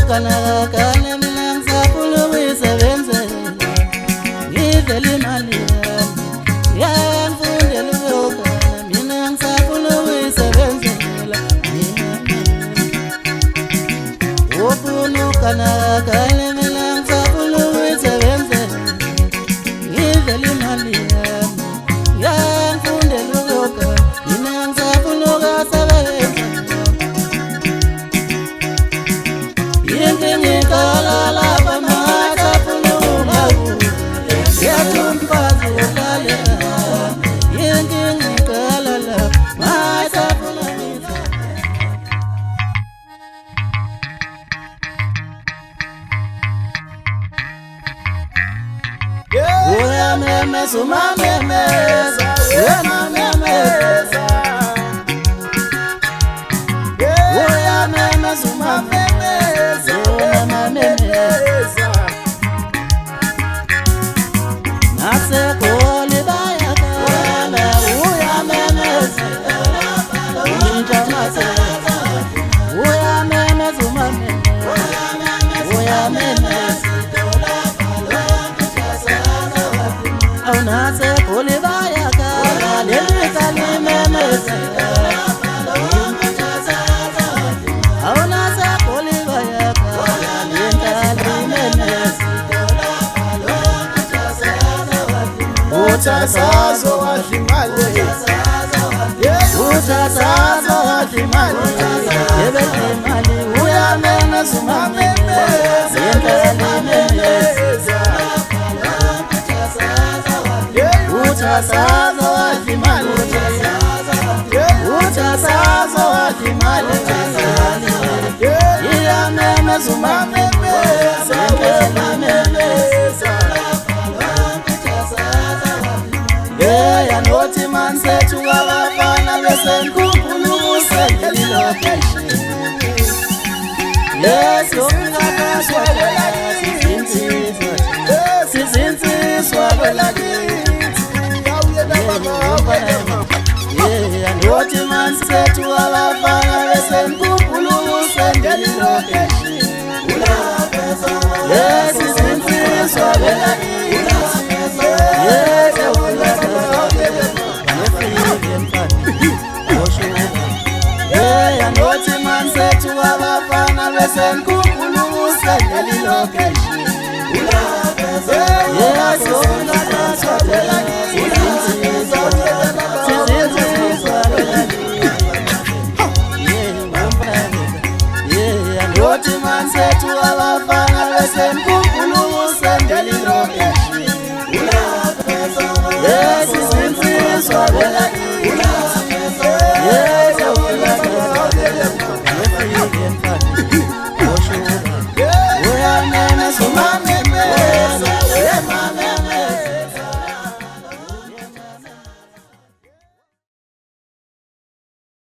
kanakakane mina ngisafuna ukuyisebenzela ngidlela imali yami yangifundela ukuyogana mina ngisafuna ukuyisebenzela ufuna ukanakakane mina ngisafuna ukuyisebenzela ngidlela imali yami yangifundela ukuyogana mina ngisafuna ukuyisebenzela ngikala lapha masafuna ukulalela yathumfazi uhlalela ngikala lapha masafuna uyamemeza umamemeza uyamamemeza uyamemeza umamemeza uyamamemeza nasekoli bayakala uyamemeza uyamemeza uyamemeza umamemeza uyamemeza nasekoli bayakala lelisalimemeza Utasazo wahimali Utasazo wahimali Yebekimali uyamemeza umamemeza Yendalimemeza Utasazo wahimali Utasazo wahimali Yeyamemeza umamemeza Yendalimemeza Yanothi mansethu abafana besenkukulu kusendela location yesokungakaswa sizinsizwa kwelakithi yanothi mansethu abafana besenkukulu kusendela location sizinsizwa kwelakithi yanothi mansethu abafana besenkukulu kusendela location yesokungakaswa kwelakithi